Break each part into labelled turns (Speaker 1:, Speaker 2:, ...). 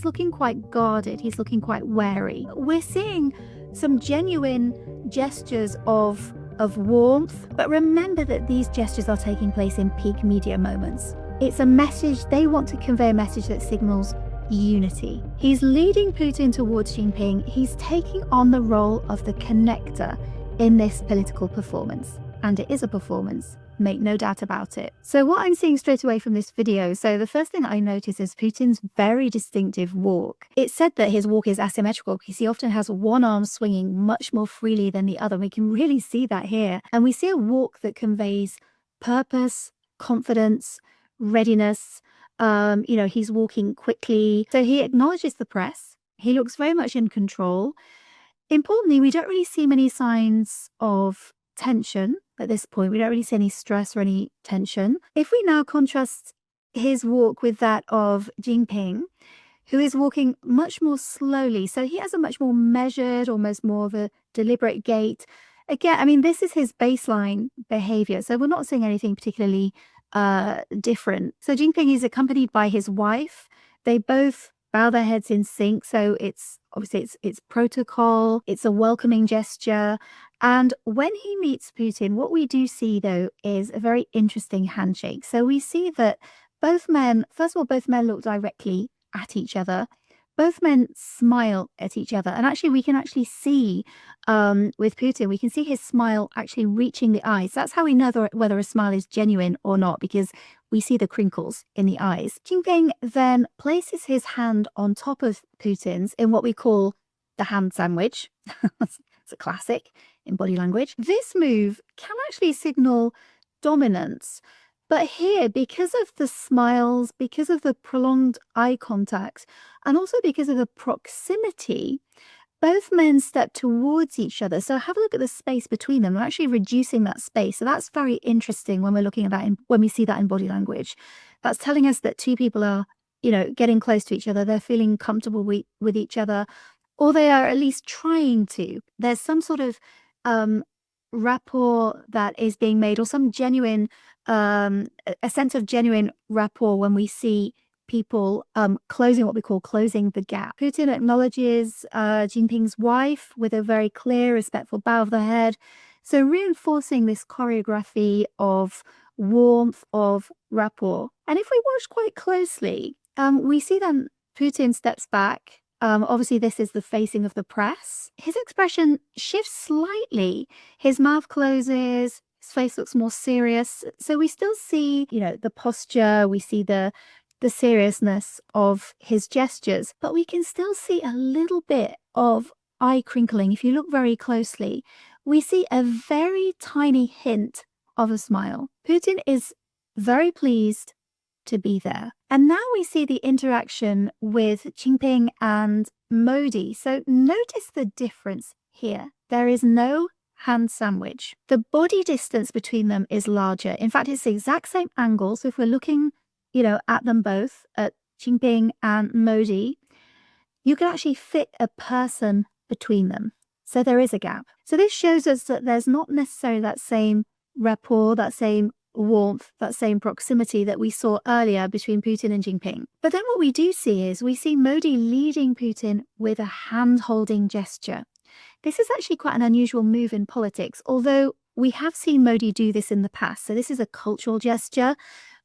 Speaker 1: looking quite guarded. He's looking quite wary. We're seeing some genuine gestures of warmth, but remember that these gestures are taking place in peak media moments. It's a message, they want to convey a message that signals unity. He's leading Putin towards Jinping. He's taking on the role of the connector in this political performance. And it is a performance, make no doubt about it. So what I'm seeing straight away from this video, so the first thing I notice is Putin's very distinctive walk. It's said that his walk is asymmetrical because he often has one arm swinging much more freely than the other. We can really see that here. And we see a walk that conveys purpose, confidence, readiness. He's walking quickly. So he acknowledges the press. He looks very much in control. Importantly, we don't really see many signs of tension at this point. We don't really see any stress or any tension. If we now contrast his walk with that of Jinping, who is walking much more slowly. So he has a much more measured, almost more of a deliberate gait. Again, I mean, this is his baseline behavior. So we're not seeing anything particularly different. So Jinping is accompanied by his wife. They both bow their heads in sync. So it's obviously it's protocol. It's a welcoming gesture. And when he meets Putin, what we do see, though, is a very interesting handshake. So we see that both men, first of all, both men look directly at each other. Both men smile at each other. And actually, we can actually see with Putin, we can see his smile actually reaching the eyes. That's how we know whether a smile is genuine or not, because we see the crinkles in the eyes. Jinping then places his hand on top of Putin's in what we call the hand sandwich. It's a classic in body language. This move can actually signal dominance. But here, because of the smiles, because of the prolonged eye contact, and also because of the proximity, both men step towards each other. So have a look at the space between them. They're actually reducing that space. So that's very interesting when we're looking at that, when we see that in body language. That's telling us that two people are, getting close to each other. They're feeling comfortable with each other, or they are at least trying to. There's some sort of rapport that is being made, or some genuine a sense of genuine rapport when we see people closing what we call closing the gap. Putin acknowledges Jinping's wife with a very clear, respectful bow of the head. So reinforcing this choreography of warmth, of rapport. And if we watch quite closely, we see then Putin steps back. Obviously, this is the facing of the press. His expression shifts slightly. His mouth closes. His face looks more serious. So we still see, the posture. We see the seriousness of his gestures, but we can still see a little bit of eye crinkling. If you look very closely, we see a very tiny hint of a smile. Putin is very pleased to be there. And now we see the interaction with Jinping and Modi. So notice the difference here. There is no hand sandwich. The body distance between them is larger. In fact, it's the exact same angle. So if we're looking, at them both, at Jinping and Modi, you can actually fit a person between them. So there is a gap. So this shows us that there's not necessarily that same rapport, that same warmth, that same proximity that we saw earlier between Putin and Jinping. But then what we do see is we see Modi leading Putin with a hand-holding gesture. This is actually quite an unusual move in politics, although we have seen Modi do this in the past. So this is a cultural gesture,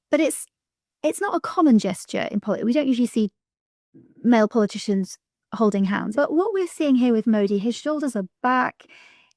Speaker 1: but it's not a common gesture in politics. We don't usually see male politicians holding hands. But what we're seeing here with Modi, his shoulders are back.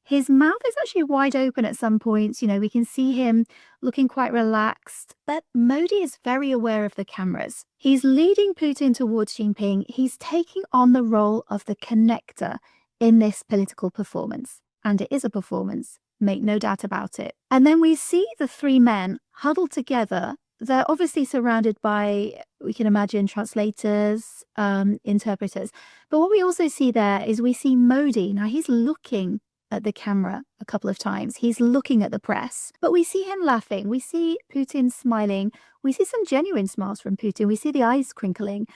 Speaker 1: His mouth is actually wide open at some points. We can see him looking quite relaxed. But Modi is very aware of the cameras. He's leading Putin towards Jinping. He's taking on the role of the connector in this political performance. And it is a performance, make no doubt about it. And then we see the three men huddled together. They're obviously surrounded by, we can imagine, translators, interpreters. But what we also see there is we see Modi. Now, he's looking at the camera a couple of times. He's looking at the press, but we see him laughing. We see Putin smiling. We see some genuine smiles from Putin. We see the eyes crinkling.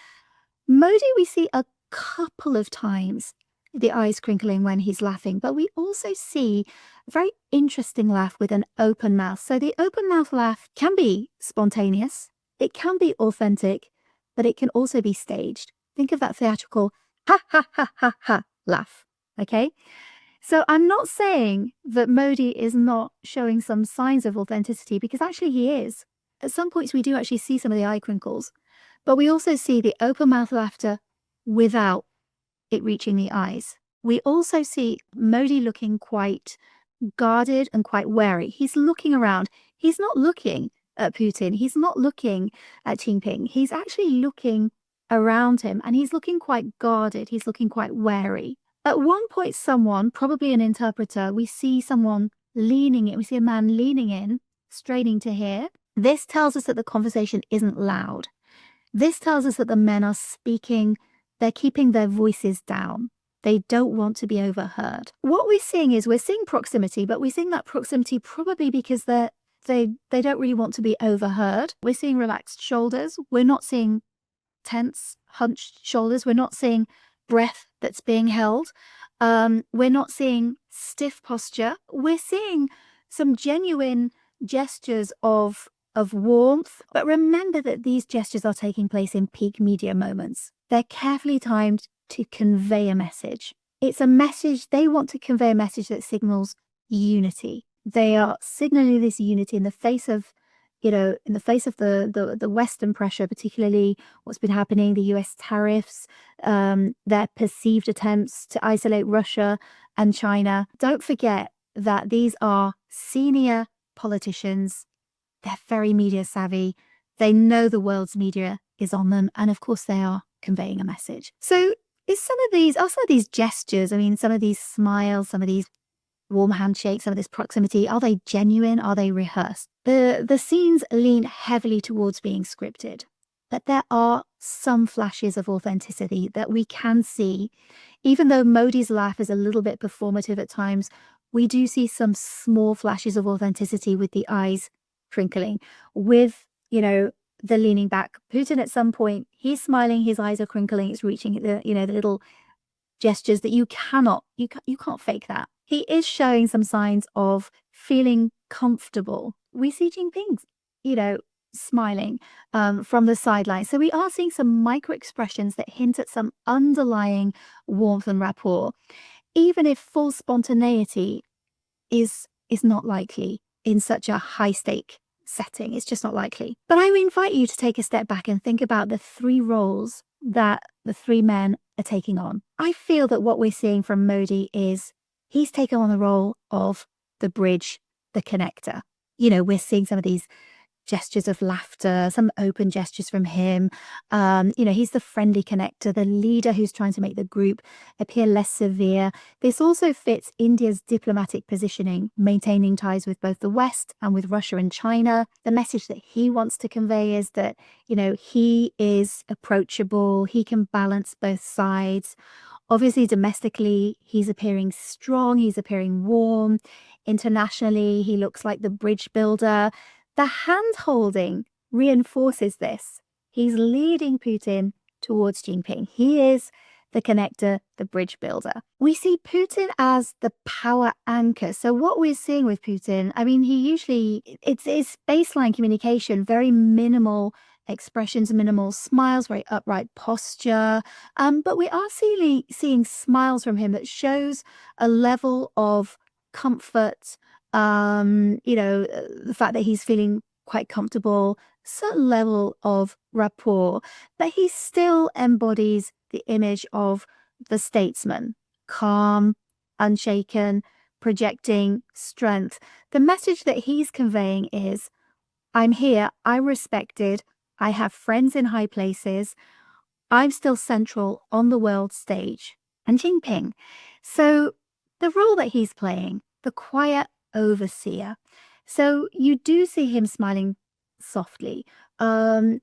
Speaker 1: Modi, we see a couple of times the eyes crinkling when he's laughing, but we also see a very interesting laugh with an open mouth. So the open mouth laugh can be spontaneous, it can be authentic, but it can also be staged. Think of that theatrical ha ha ha ha ha laugh. Okay? So I'm not saying that Modi is not showing some signs of authenticity, because actually he is. At some points we do actually see some of the eye crinkles, but we also see the open mouth laughter without it reaching the eyes. We also see Modi looking quite guarded and quite wary. He's looking around. He's not looking at Putin. He's not looking at Jinping. He's actually looking around him, and he's looking quite guarded. He's looking quite wary. At one point, someone, probably an interpreter, we see someone leaning in. We see a man leaning in, straining to hear. This tells us that the conversation isn't loud. This tells us that the men are speaking. They're keeping their voices down. They don't want to be overheard. What we're seeing is we're seeing proximity, but we're seeing that proximity probably because they don't really want to be overheard. We're seeing relaxed shoulders. We're not seeing tense, hunched shoulders. We're not seeing breath that's being held. We're not seeing stiff posture. We're seeing some genuine gestures of warmth. But remember that these gestures are taking place in peak media moments. They're carefully timed to convey a message. It's a message, they want to convey a message that signals unity. They are signaling this unity in the face of, the Western pressure, particularly what's been happening, the US tariffs, their perceived attempts to isolate Russia and China. Don't forget that these are senior politicians. They're very media savvy. They know the world's media is on them. And of course, they are conveying a message. So some of these gestures, some of these smiles, some of these warm handshakes, some of this proximity, are they genuine? Are they rehearsed? The scenes lean heavily towards being scripted, but there are some flashes of authenticity that we can see. Even though Modi's laugh is a little bit performative at times, we do see some small flashes of authenticity with the eyes crinkling, with, the leaning back. Putin at some point, he's smiling, his eyes are crinkling, it's reaching the little gestures that you can't fake that. He is showing some signs of feeling comfortable. We see Jinping, smiling from the sidelines. So we are seeing some micro expressions that hint at some underlying warmth and rapport, even if full spontaneity is not likely in such a high stake setting. It's just not likely. But I would invite you to take a step back and think about the three roles that the three men are taking on. I feel that what we're seeing from Modi is he's taken on the role of the bridge, the connector. We're seeing some of these gestures of laughter, some open gestures from him. He's the friendly connector, the leader who's trying to make the group appear less severe. This also fits India's diplomatic positioning, maintaining ties with both the West and with Russia and China. The message that he wants to convey is that, he is approachable, he can balance both sides. Obviously, domestically, he's appearing strong, he's appearing warm. Internationally, he looks like the bridge builder. The hand-holding reinforces this. He's leading Putin towards Jinping. He is the connector, the bridge builder. We see Putin as the power anchor. So what we're seeing with Putin, it's baseline communication, very minimal expressions, minimal smiles, very upright posture. But we are seeing smiles from him that shows a level of comfort, the fact that he's feeling quite comfortable, certain level of rapport, but he still embodies the image of the statesman, calm, unshaken, projecting strength. The message that he's conveying is, I'm here, I'm respected, I have friends in high places, I'm still central on the world stage. And Jinping. So the role that he's playing, the quiet overseer. So you do see him smiling softly.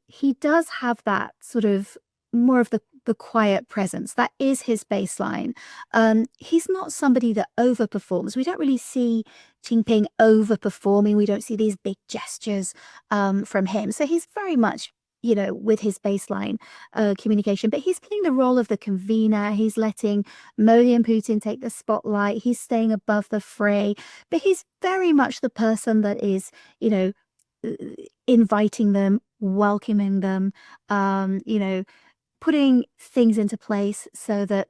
Speaker 1: He does have that sort of more of the quiet presence. That is his baseline. He's not somebody that overperforms. We don't really see Jinping overperforming. We don't see these big gestures from him. So he's very much, with his baseline communication, but he's playing the role of the convener. He's letting Modi and Putin take the spotlight. He's staying above the fray, but he's very much the person that is, inviting them, welcoming them, putting things into place so that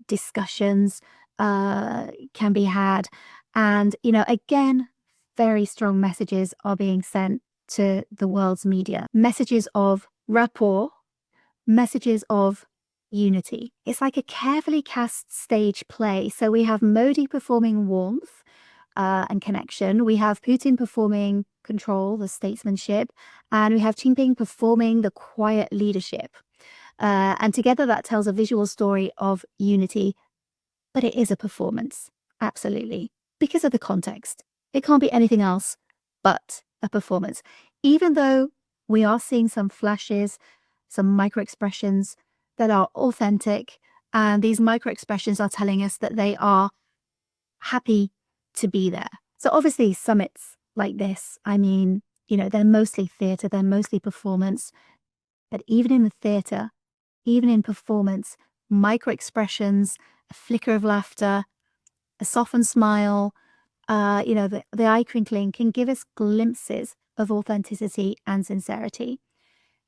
Speaker 1: discussions can be had. And, again, very strong messages are being sent to the world's media. Messages of rapport, messages of unity. It's like a carefully cast stage play. So we have Modi performing warmth and connection. We have Putin performing control, the statesmanship. And we have Jinping performing the quiet leadership. And together that tells a visual story of unity. But it is a performance, absolutely, because of the context. It can't be anything else but a performance. Even though we are seeing some flashes, some micro-expressions that are authentic, and these micro-expressions are telling us that they are happy to be there. So obviously summits like this, they're mostly theatre, they're mostly performance. But even in the theatre, even in performance, micro-expressions, a flicker of laughter, a softened smile, the eye crinkling can give us glimpses of authenticity and sincerity.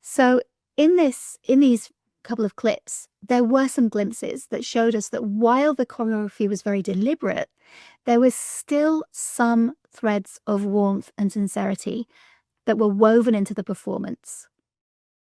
Speaker 1: So in these couple of clips, there were some glimpses that showed us that while the choreography was very deliberate, there was still some threads of warmth and sincerity that were woven into the performance.